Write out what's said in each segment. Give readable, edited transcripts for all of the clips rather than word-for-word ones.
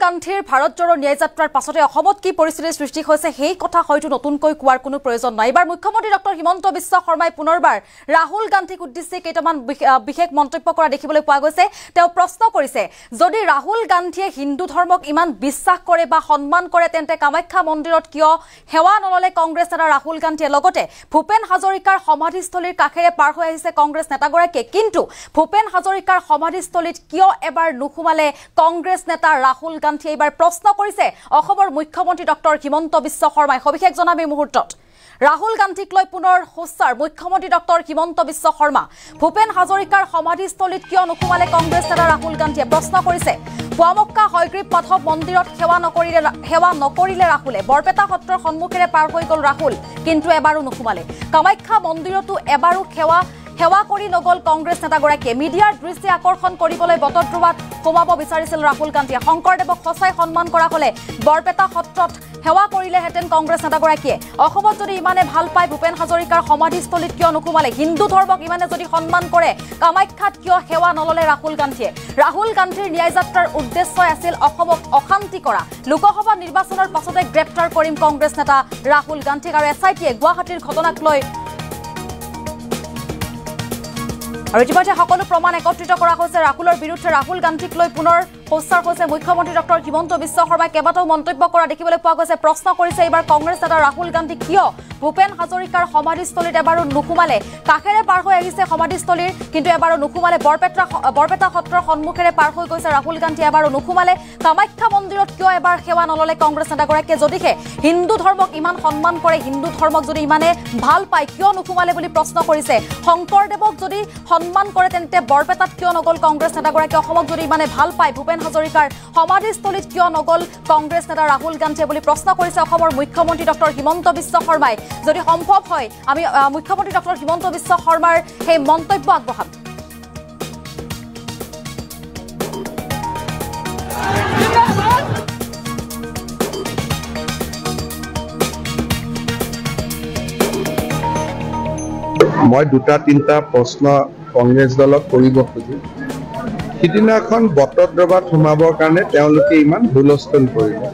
গান্ধীৰ ভাৰত জোড়ো ন্যায় যাত্ৰাৰ পাছতে অসমত কি পৰিস্থিতিৰ সৃষ্টি হৈছে সেই কথা হয়তো নতুনকৈ কোৱাৰ কোনো প্ৰয়োজন নাই। এবাৰ মুখ্যমন্ত্ৰী ডক্টৰ হিমন্ত বিশ্ব শৰ্মাই পুনৰবাৰ ৰাহুল গান্ধীক উদ্দেশ্যি কেইটামান বিশেষ মন্তব্য কৰা দেখিবলৈ পোৱা গৈছে। তেওঁ প্ৰশ্ন কৰিছে, যদি ৰাহুল গান্ধীয়ে হিন্দু ধৰ্মক ইমান বিশ্বাস কৰে বা সন্মান কৰে তেন্তে কামাখ্যা মন্দিৰত কিয় সেৱা নললে কংগ্ৰেছ নেতা ৰাহুল গান্ধীয়ে? লগতে ভূপেন হাজৰিকাৰ সমাধিস্থলীৰ কাষেৰে পাৰ হৈ আহিছে কংগ্ৰেছ নেতাগৰাকীয়ে, কিন্তু ভূপেন হাজৰিকাৰ সমাধিস্থলীত কিয় এবাৰ নুসুমালে কংগ্ৰেছ নেতা ৰাহুল গান্ধী? এইবাৰ প্ৰশ্ন কৰিছে অসমৰ মুখ্যমন্ত্ৰী ডক্টৰ হিমন্ত বিশ্ব শৰ্মাই। সবিশেষ জনাম এই মুহূৰ্তত। ৰাহুল গান্ধীক লৈ পুনৰ সোচ্চাৰ মুখ্যমন্ত্ৰী ডক্টৰ হিমন্ত বিশ্ব শৰ্মা। ভূপেন হাজৰিকাৰ সমাধিস্থলীত কিয় নুসুমালে কংগ্ৰেছ নেতা ৰাহুল গান্ধীয়ে? প্ৰশ্ন কৰিছে। পুৱামক্কা হয়গ্ৰীৱ মাধৱ মন্দিৰত সেৱা নকৰিলে ৰাহুলে। বৰপেটা সত্ৰৰ সন্মুখেৰে পাৰ হৈ গ'ল ৰাহুল, কিন্তু এবাৰো নুসুমালে। কামাখ্যা মন্দিৰতো এবাৰো সেৱা কৰি নগল কংগ্ৰেছ নেতাগৰাকীয়ে। মিডিয়াৰ দৃষ্টি আকৰ্ষণ কৰিবলৈ বটদ্ৰৱাত সোমাব বিচাৰিছিল ৰাহুল গান্ধীয়ে। শংকৰদেৱক সঁচাই সন্মান কৰা হলে বৰপেটা সত্ৰত সেৱা কৰিলেহেঁতেন কংগ্ৰেছ নেতাগৰাকীয়ে। অসমত যদি ইমানে ভাল পায় ভূপেন হাজৰিকাৰ সমাধিস্থলীত কিয় নুসুমালে? হিন্দু ধৰ্মক ইমানে যদি সন্মান কৰে কামাখ্যাত কিয় সেৱা নললে ৰাহুল গান্ধীয়ে? ৰাহুল গান্ধীৰ ন্যায় যাত্ৰাৰ উদ্দেশ্যই আছিল অসমক অশান্তি কৰা। লোকসভা নিৰ্বাচনৰ পাছতে গ্ৰেপ্তাৰ কৰিম কংগ্ৰেছ নেতা ৰাহুল গান্ধীক। আৰু SITয়ে গুৱাহাটীৰ ঘটনাক লৈ আৰু ইতিমধ্যে সকলো প্ৰমাণ একত্ৰিত কৰা হৈছে ৰাহুলৰ বিৰুদ্ধে। ৰাহুল গান্ধীক লৈ পুনৰ সোচ্চাৰ হৈছে মুখ্যমন্ত্ৰী ডক্টৰ হিমন্ত বিশ্ব শৰ্মাই। কেইবাটাও মন্তব্য কৰা দেখিবলৈ পোৱা গৈছে। প্ৰশ্ন কৰিছে এইবাৰ কংগ্ৰেছ নেতা ৰাহুল গান্ধী কিয় ভূপেন হাজৰিকাৰ সমাধিস্থলীত এবাৰো নুসুমালে? কাষেৰে পাৰ হৈ আহিছে সমাধিস্থলীৰ, কিন্তু এবাৰো নুসুমালে। বৰপেটা সত্ৰৰ সন্মুখেৰে পাৰ হৈ গৈছে ৰাহুল গান্ধী, এবাৰো নুসুমালে। কামাখ্যা মন্দিৰত কিয় এবাৰ সেৱা নললে কংগ্ৰেছ নেতাগৰাকীয়ে? যদিহে হিন্দু ধৰ্মক ইমান সন্মান কৰে, হিন্দু ধৰ্মক যদি ইমানে ভাল পায় কিয় নুসুমালে বুলি প্ৰশ্ন কৰিছে। শংকৰদেৱক যদি সন্মান কৰে তেন্তে বৰপেটাত কিয় নগল কংগ্ৰেছ নেতাগৰাকীয়ে? অসমক যদি ইমানে ভাল পায় ভূপেন হাজৰিকাৰ সমাধিস্থলীত কিয় নগল কংগ্ৰেছ নেতা ৰাহুল গান্ধীয়ে বুলি প্ৰশ্ন কৰিছে অসমৰ মুখ্যমন্ত্ৰী ডক্টৰ হিমন্ত বিশ্ব শৰ্মাই। যদি সম্ভৱ হয় আমি মুখ্যমন্ত্ৰী ডক্টৰ হিমন্ত বিশ্ব শৰ্মাৰ সেই মন্তব্য আগবঢ়াম। মই দুটা তিনিটা প্ৰশ্ন কংগ্ৰেছ দলক কৰিব খুজিম। সিদিনাখন বটদ্ৰৱাত সোমাবৰ কাৰণে তেওঁলোকে ইমান হুলস্থুল কৰিলে,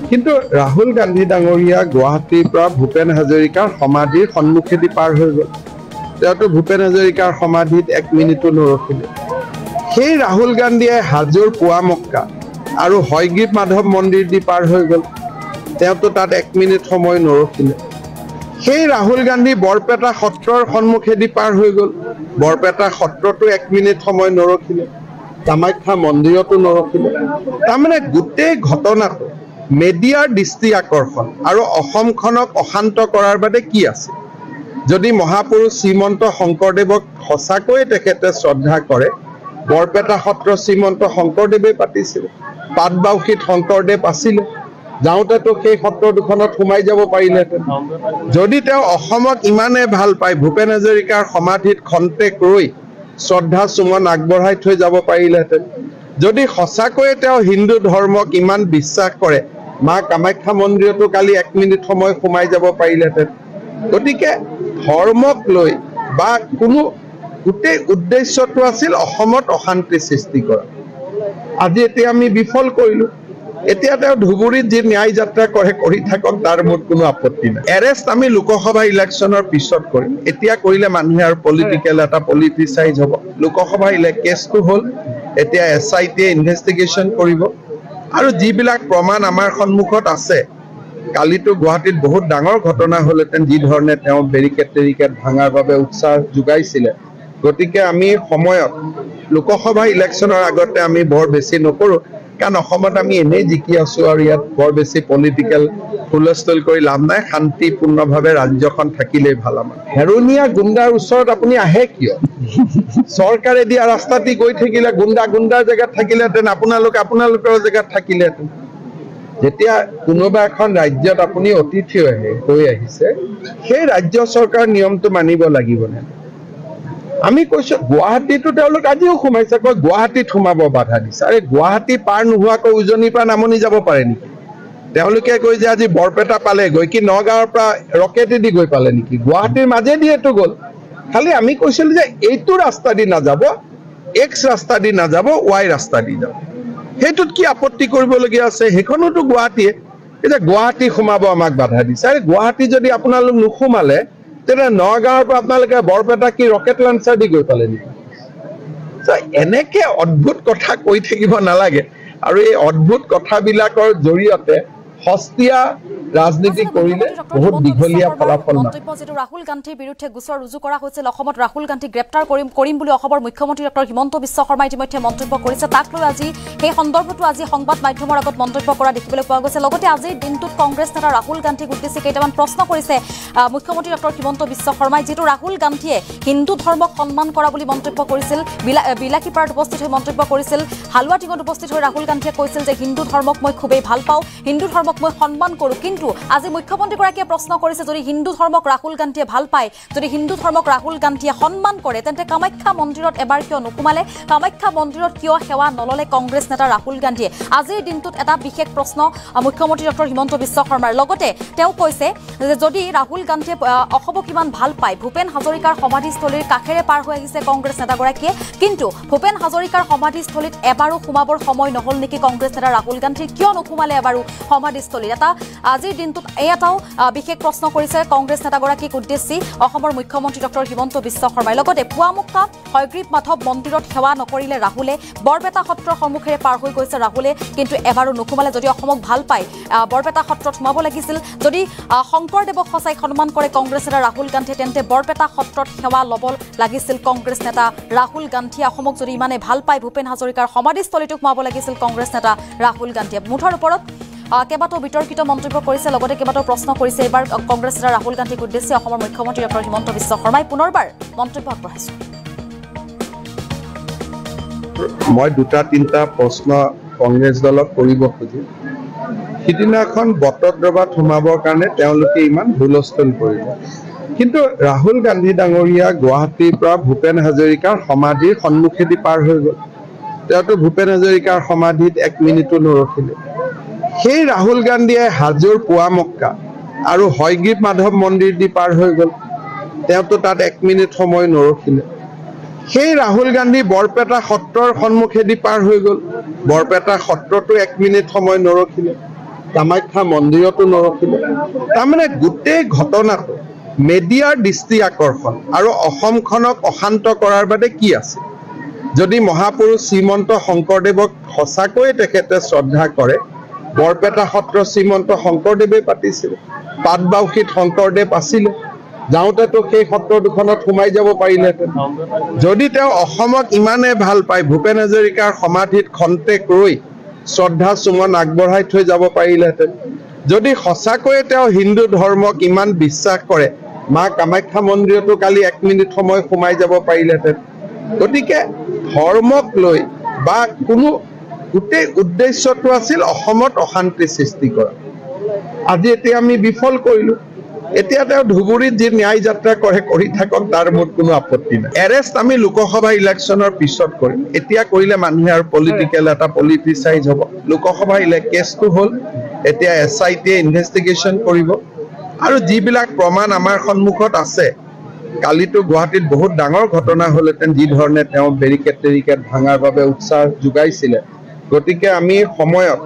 কিন্তু ৰাহুল গান্ধী ডাঙৰীয়া গুৱাহাটীৰ পৰা ভূপেন হাজৰিকাৰ সমাধিৰ সন্মুখেদি পাৰ হৈ গ'ল। তেওঁতো ভূপেন হাজৰিকাৰ সমাধিত 1 মিনিটো নৰখিলে। সেই ৰাহুল গান্ধীয়ে হাজোৰ পুৱামক্কা আৰু হয়গ্ৰীৱ মাধৱ মন্দিৰ দি পাৰ হৈ গ'ল। তেওঁতো তাত 1 মিনিট সময় নৰখিলে। সেই ৰাহুল গান্ধী বৰপেটা সত্ৰৰ সন্মুখেদি পাৰ হৈ গ'ল। বৰপেটা সত্ৰতো 1 মিনিট সময় নৰখিলে। কামাখ্যা মন্দিৰতো নৰখিলে। তাৰমানে গোটেই ঘটনাটো মিডিয়াৰ দৃষ্টি আকৰ্ষণ আৰু অসমখনক অশান্ত কৰাৰ বাদে কি আছে? যদি মহাপুৰুষ শ্ৰীমন্ত শংকৰদেৱক সঁচাকৈয়ে তেখেতে শ্ৰদ্ধা কৰে, বৰপেটা সত্ৰ শ্ৰীমন্ত শংকৰদেৱে পাতিছিল। পাটবাউসীত শংকৰদেৱ আছিলে। যাওঁতেতো সেই সত্ৰ দুখনত সোমাই যাব পাৰিলেহেঁতেন। যদি তেওঁ অসমক ইমানে ভাল পায় ভূপেন হাজৰিকাৰ সমাধিত খন্তেক ৰৈ শ্ৰদ্ধা সুমন আগবঢ়াই থৈ যাব পাৰিলেহেঁতেন। যদি সঁচাকৈয়ে তেওঁ হিন্দু ধৰ্মক ইমান বিশ্বাস কৰে মা কামাখ্যা মন্দিৰতো কালি 1 মিনিট সময় সোমাই যাব পাৰিলেহেঁতেন। গতিকে ধৰ্মক লৈ বা কোনো গোটেই উদ্দেশ্যটো আছিল অসমত অশান্তি সৃষ্টি কৰা। আজি এতিয়া আমি বিফল কৰিলো। এতিয়া তেওঁ ধুবুৰীত যি ন্যায় যাত্ৰা কৰে কৰি থাকক, তাৰ মোৰ কোনো আপত্তি নাই। এৰেষ্ট আমি লোকসভা ইলেকশ্যনৰ পিছত কৰিম। এতিয়া কৰিলে মানুহে আৰু পলিটিকেল এটা পলিটিচাইজ হ'ব। লোকসভা কেছটো হ'ল, এতিয়া SITয়ে ইনভেষ্টিগেশ্যন কৰিব আৰু যিবিলাক প্ৰমাণ আমাৰ সন্মুখত আছে। কালিতো গুৱাহাটীত বহুত ডাঙৰ ঘটনা হ'লহেঁতেন যি ধৰণে তেওঁ বেৰিকেড ভাঙাৰ বাবে উৎসাহ যোগাইছিলে। গতিকে আমি সময়ত লোকসভা ইলেকশ্যনৰ আগতে আমি বৰ বেছি নকৰোঁ, কাৰণ অসমত আমি এনেই জিকি আছো আৰু ইয়াত বৰ বেছি পলিটিকেল হুলস্থুল কৰি লাভ নাই। শান্তিপূৰ্ণভাৱে ৰাজ্যখন থাকিলেই ভাল। আমাৰ হেৰুনীয়া গুণ্ডাৰ ওচৰত আপুনি আহে কিয়? চৰকাৰে দিয়া ৰাস্তাটি গৈ থাকিলে গুণ্ডাৰ জেগাত থাকিলেহেঁতেন, আপোনালোকৰ জেগাত থাকিলেহেঁতেন। যেতিয়া কোনোবা এখন ৰাজ্যত আপুনি অতিথি হৈ আহিছে, সেই ৰাজ্য চৰকাৰৰ নিয়মটো মানিব লাগিবনে? আমি কৈছো গুৱাহাটীতো তেওঁলোক আজিও সোমাইছে, কয় গুৱাহাটীত সোমাব বাধা দিছে। আৰে গুৱাহাটী পাৰ নোহোৱাকৈ উজনিৰ পৰা নামনি যাব পাৰে নেকি? তেওঁলোকে কৈ যে আজি বৰপেটা পালে গৈ কি নগাঁৱৰ পৰা ৰকেটেদি গৈ পালে নেকি? গুৱাহাটীৰ মাজেদি এইটো গ'ল। খালি আমি কৈছিলো যে এইটো ৰাস্তা দি নাযাব, X ৰাস্তা দি নাযাব, Y ৰাস্তা দি যাব। সেইটোত কি আপত্তি কৰিবলগীয়া আছে? সেইখনতো গুৱাহাটীয়ে। এতিয়া গুৱাহাটী সোমাব আমাক বাধা দিছে। আৰে গুৱাহাটী যদি আপোনালোক নোসোমালে তেতিয়া নগাঁৱৰ পৰা আপোনালোকে বৰপেটা কি ৰকেট লঞ্চাৰ দি গৈ পালে নেকি? এনেকে অদ্ভুত কথা কৈ থাকিব নালাগে। আৰু এই অদ্ভুত কথাবিলাকৰ জৰিয়তে সস্তীয়া ৰাজনীতি কৰিলে বহুত দীঘলীয়া ফলাফল মন্তব্য যেটো ৰাহুল গান্ধীৰ বিৰুদ্ধে গোচৰ ৰুজু কৰা হৈছিল অসমত ৰাহুল গান্ধী গ্ৰেপ্তাৰ কৰিম বুলি অসমৰ মুখ্যমন্ত্ৰী ডক্টৰ হিমন্ত বিশ্ব শৰ্মাই ইতিমধ্যে মন্তব্য কৰিছে। তাক লৈ আজি সেই সন্দৰ্ভতো আজি সংবাদ মাধ্যমৰ আগত মন্তব্য কৰা দেখিবলৈ পোৱা গৈছে। লগতে আজিৰ দিনটোত কংগ্ৰেছ নেতা ৰাহুল গান্ধীক উদ্দেশ্যি কেইটামান প্ৰশ্ন কৰিছে মুখ্যমন্ত্ৰী ডক্টৰ হিমন্ত বিশ্ব শৰ্মাই, যিটো ৰাহুল গান্ধীয়ে হিন্দু ধৰ্মক সন্মান কৰা বুলি মন্তব্য কৰিছিল। বিলাসীপাৰাত উপস্থিত হৈ মন্তব্য কৰিছিল। হালুৱাটিঙত উপস্থিত হৈ ৰাহুল গান্ধীয়ে কৈছিল যে হিন্দু ধৰ্মক মই খুবেই ভাল পাওঁ, হিন্দু ধৰ্মক মই সন্মান কৰোঁ। কিন্তু আজি মুখ্যমন্ত্ৰীগৰাকীয়ে প্ৰশ্ন কৰিছে, যদি হিন্দু ধৰ্মক ৰাহুল গান্ধীয়ে ভাল পায়, যদি হিন্দু ধৰ্মক ৰাহুল গান্ধীয়ে সন্মান কৰে, তেন্তে কামাখ্যা মন্দিৰত এবাৰ কিয় নোসোমালে? কামাখ্যা মন্দিৰত কিয় সেৱা নললে কংগ্ৰেছ নেতা ৰাহুল গান্ধীয়ে? আজিৰ দিনটোত এটা বিশেষ প্ৰশ্ন মুখ্যমন্ত্ৰী ডক্টৰ হিমন্ত বিশ্ব শৰ্মাৰ। লগতে তেওঁ কৈছে যে যদি ৰাহুল গান্ধীয়ে অসমক ইমান ভাল পায়, ভূপেন হাজৰিকাৰ সমাধিস্থলীৰ কাষেৰে পাৰ হৈ আহিছে কংগ্ৰেছ নেতাগৰাকীয়ে, কিন্তু ভূপেন হাজৰিকাৰ সমাধিস্থলীত এবাৰো সোমাবৰ সময় নহ'ল নেকি কংগ্ৰেছ নেতা ৰাহুল গান্ধী? কিয় নোসোমালে এবাৰো সমাধিস্থলীত? এটা আজিৰ দিনটোত এটাও বিশেষ প্ৰশ্ন কৰিছে কংগ্ৰেছ নেতাগৰাকীক উদ্দেশ্যি অসমৰ মুখ্যমন্ত্ৰী ডক্টৰ হিমন্ত বিশ্ব শৰ্মাই। লগতে পুৱামুক্তা হয়গ্ৰীৱ মাধৱ মন্দিৰত সেৱা নকৰিলে ৰাহুলে, বৰপেটা সত্ৰৰ সন্মুখেৰে পাৰ হৈ গৈছে ৰাহুলে, কিন্তু এবাৰো নোসোমালে। যদি অসমক ভাল পায় বৰপেটা সত্ৰত সোমাব লাগিছিল। যদি শংকৰদেৱক সঁচাই সন্মান কৰে কংগ্ৰেছ নেতা ৰাহুল গান্ধীয়ে, তেন্তে বৰপেটা সত্ৰত সেৱা ল'ব লাগিছিল কংগ্ৰেছ নেতা ৰাহুল গান্ধীয়ে। অসমক যদি ইমানে ভাল পায়, ভূপেন হাজৰিকাৰ সমাধিস্থলীটো সোমাব লাগিছিল কংগ্ৰেছ নেতা ৰাহুল গান্ধীয়ে। মুঠৰ ওপৰত কেইবাটাও বিতৰ্কিত মন্তব্য কৰিছে, লগতে কেইবাটাও প্ৰশ্ন কৰিছে এইবাৰ কংগ্ৰেছ নেতা ৰাহুল গান্ধীক উদ্দেশ্যি অসমৰ মুখ্যমন্ত্ৰী ডক্টৰ হিমন্ত বিশ্ব শৰ্মাই পুনৰবাৰ মন্তব্য আগবঢ়াইছে। মই দুটা তিনিটা প্ৰশ্ন কংগ্ৰেছ দলক কৰিব খুজিম। সিদিনাখন বটদ্ৰৱাত সোমাবৰ কাৰণে তেওঁলোকে ইমান হুলস্থুল কৰিলে, কিন্তু ৰাহুল গান্ধী ডাঙৰীয়া গুৱাহাটীৰ পৰা ভূপেন হাজৰিকাৰ সমাধিৰ সন্মুখেদি পাৰ হৈ গ'ল। তেওঁতো ভূপেন হাজৰিকাৰ সমাধিত 1 মিনিটো নৰখিলে। সেই ৰাহুল গান্ধীয়ে হাজোৰ পুৱামক্কা আৰু হয়গ্ৰীৱ মাধৱ মন্দিৰ দি পাৰ হৈ গ'ল। তেওঁতো তাত 1 মিনিট সময় নৰখিলে। সেই ৰাহুল গান্ধী বৰপেটা সত্ৰৰ সন্মুখেদি পাৰ হৈ গ'ল। বৰপেটা সত্ৰতো 1 মিনিট সময় নৰখিলে। কামাখ্যা মন্দিৰতো নৰখিলে। তাৰমানে গোটেই ঘটনাটো মেডিয়াৰ দৃষ্টি আকৰ্ষণ আৰু অসমখনক অশান্ত কৰাৰ বাদে কি আছে? যদি মহাপুৰুষ শ্ৰীমন্ত শংকৰদেৱক সঁচাকৈয়ে তেখেতে শ্ৰদ্ধা কৰে, বৰপেটা সত্ৰ শ্ৰীমন্ত শংকৰদেৱে পাতিছিল। পাটবাউসীত শংকৰদেৱ আছিলে, যাওঁতেতো সেই সত্ৰ দুখনত সোমাই যাব পাৰিলেহেঁতেন। যদি তেওঁ অসমক ইমানে ভাল পায়, ভূপেন হাজৰিকাৰ সমাধিত খন্তেক ৰৈ শ্ৰদ্ধা সুমন আগবঢ়াই থৈ যাব পাৰিলেহেঁতেন। যদি সঁচাকৈয়ে তেওঁ হিন্দু ধৰ্মক ইমান বিশ্বাস কৰে, মা কামাখ্যা মন্দিৰতো কালি 1 মিনিট সময় সোমাই যাব পাৰিলেহেঁতেন। গতিকে ধৰ্মক লৈ বা কোনো গোটেই উদ্দেশ্যটো আছিল অসমত অশান্তি সৃষ্টি কৰা। আজি এতিয়া আমি বিফল কৰিলো। এতিয়া তেওঁ ধুবুৰীত যি ন্যায় যাত্ৰা কৰে কৰি থাকক, তাৰ মোৰ কোনো আপত্তি নাই। এৰেষ্ট আমি লোকসভা ইলেকশ্যনৰ পিছত কৰিম। এতিয়া কৰিলে মানুহে আৰু পলিটিকেল এটা পলিটিচাইজ হ'ব। লোকসভা কেছটো হ'ল, এতিয়া SIT ইনভেষ্টিগেশ্যন কৰিব আৰু যিবিলাক প্ৰমাণ আমাৰ সন্মুখত আছে। কালিতো গুৱাহাটীত বহুত ডাঙৰ ঘটনা হ'লহেঁতেন, যি ধৰণে তেওঁ বেৰিকেড ভাঙাৰ বাবে উৎসাহ যোগাইছিলে। গতিকে আমি সময়ত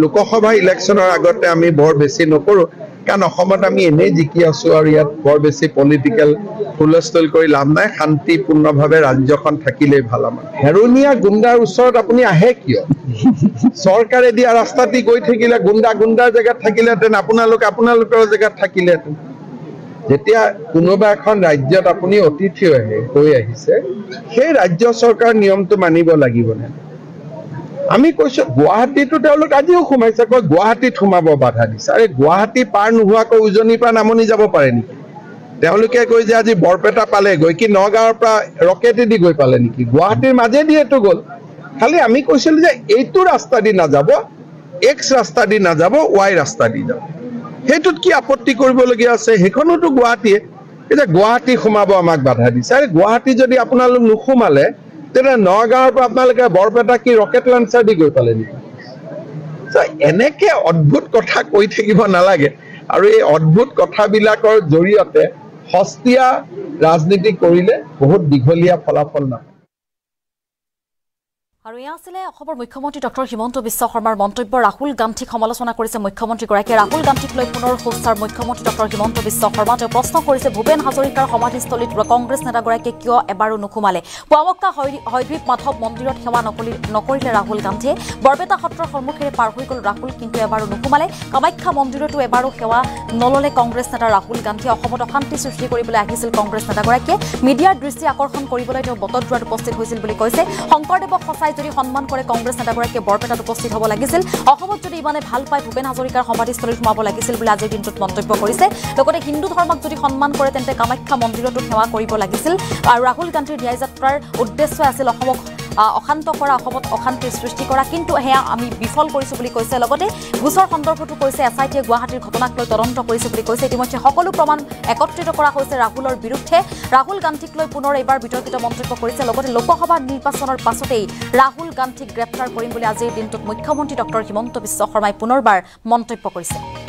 লোকসভা ইলেকশ্যনৰ আগতে আমি বৰ বেছি নকৰোঁ, কাৰণ অসমত আমি এনেই জিকি আছোঁ আৰু ইয়াত বৰ বেছি পলিটিকেল হুলস্থুল কৰি লাভ নাই। শান্তিপূৰ্ণভাৱে ৰাজ্যখন থাকিলেই ভাল। আমাৰ হেৰুনীয়া গুণ্ডাৰ ওচৰত আপুনি আহে কিয়? চৰকাৰে দিয়া ৰাস্তাটি গৈ থাকিলে গুণ্ডাৰ জেগাত থাকিলেহেঁতেন, আপোনালোকৰ জেগাত থাকিলেহেঁতেন। যেতিয়া কোনোবা এখন ৰাজ্যত আপুনি অতিথি হৈ আহিছে, সেই ৰাজ্য চৰকাৰ নিয়মটো মানিব লাগিবনে? আমি কৈছো গুৱাহাটীতো তেওঁলোক আজিও সোমাইছে, কয় গুৱাহাটীত সোমাব বাধা দিছে। আৰে গুৱাহাটী পাৰ নোহোৱাকৈ উজনিৰ পৰা নামনি যাব পাৰে নেকি? তেওঁলোকে কৈ যে আজি বৰপেটা পালে গৈ, কি নগাঁৱৰ পৰা ৰকেটেদি গৈ পালে নেকি? গুৱাহাটীৰ মাজেদিয়েতো গ'ল। খালি আমি কৈছিলো যে এইটো ৰাস্তা দি নাযাব, X ৰাস্তা দি নাযাব, Y ৰাস্তা দি যাব। সেইটোত কি আপত্তি কৰিবলগীয়া আছে? সেইখনতো গুৱাহাটীয়ে। এতিয়া গুৱাহাটী সোমাব আমাক বাধা দিছে। আৰে গুৱাহাটী যদি আপোনালোক নোসোমালে, তেতিয়া নগাঁৱৰ পৰা আপোনালোকে বৰপেটা কি ৰকেট লঞ্চাৰ দি গৈ পালে নেকি? এনেকে অদ্ভুত কথা কৈ থাকিব নালাগে। আৰু এই অদ্ভুত কথাবিলাকৰ জৰিয়তে সস্তীয়া ৰাজনীতি কৰিলে বহুত দীঘলীয়া ফলাফল নাপায়। আৰু এয়া আছিলে অসমৰ মুখ্যমন্ত্ৰী ডক্টৰ হিমন্ত বিশ্ব শৰ্মাৰ মন্তব্য ৰাহুল গান্ধীক সমালোচনা কৰিছে মুখ্যমন্ত্ৰীগৰাকীয়ে ৰাহুল গান্ধীক লৈ পুনৰ সোচ্চাৰ মুখ্যমন্ত্ৰী ডক্টৰ হিমন্ত বিশ্ব শৰ্মা তেওঁ প্ৰশ্ন কৰিছে ভূপেন হাজৰিকাৰ সমাধিস্থলীত কংগ্ৰেছ নেতাগৰাকীয়ে কিয় এবাৰো নুসুমালে পুৱামক্কা হয়গ্ৰীৱ মাধৱ মন্দিৰত সেৱা নকৰিলে ৰাহুল গান্ধীয়ে বৰপেটা সত্ৰৰ সন্মুখেৰে পাৰ হৈ গ'ল ৰাহুল কিন্তু এবাৰো নুসুমালে কামাখ্যা মন্দিৰতো এবাৰো সেৱা নললে কংগ্ৰেছ নেতা ৰাহুল গান্ধীয়ে অসমত অশান্তি সৃষ্টি কৰিবলৈ আহিছিল কংগ্ৰেছ নেতাগৰাকীয়ে মিডিয়াৰ দৃষ্টি আকৰ্ষণ কৰিবলৈ তেওঁ বটদ্ৰৱাত উপস্থিত হৈছিল বুলি কৈছে শংকৰদেৱক সঁচাই যদি সন্মান কৰে কংগ্ৰেছ নেতাগৰাকীয়ে বৰপেটাত উপস্থিত হ'ব লাগিছিল অসমত যদি ইমানে ভাল পায় ভূপেন হাজৰিকাৰ সমাধিস্থলীত সোমাব লাগিছিল বুলি আজিৰ দিনটোত মন্তব্য কৰিছে লগতে হিন্দু ধৰ্মক যদি সন্মান কৰে তেন্তে কামাখ্যা মন্দিৰতো সেৱা কৰিব লাগিছিল আৰু ৰাহুল গান্ধীৰ ন্যায় যাত্ৰাৰ উদ্দেশ্য আছিল অসমক অশান্ত কৰা অসমত অশান্তিৰ সৃষ্টি কৰা কিন্তু হেয়া আমি বিফল কৰিছো বুলি কৈছে লগতে গোচৰ সন্দৰ্ভতো কৈছে এছআইটিয়ে গুৱাহাটীৰ ঘটনাক লৈ তদন্ত কৰিছে বুলি কৈছে ইতিমধ্যে সকলো প্ৰমাণ একত্ৰিত কৰা হৈছে ৰাহুলৰ বিৰুদ্ধে ৰাহুল গান্ধীক লৈ পুনৰ এইবাৰ বিতৰ্কিত মন্তব্য কৰিছে লগতে লোকসভা নিৰ্বাচনৰ পাছতেই ৰাহুল গান্ধীক গ্ৰেপ্তাৰ কৰিম বুলি আজিৰ দিনটোত মুখ্যমন্ত্ৰী ডক্টৰ হিমন্ত বিশ্ব শৰ্মাই পুনৰবাৰ মন্তব্য কৰিছে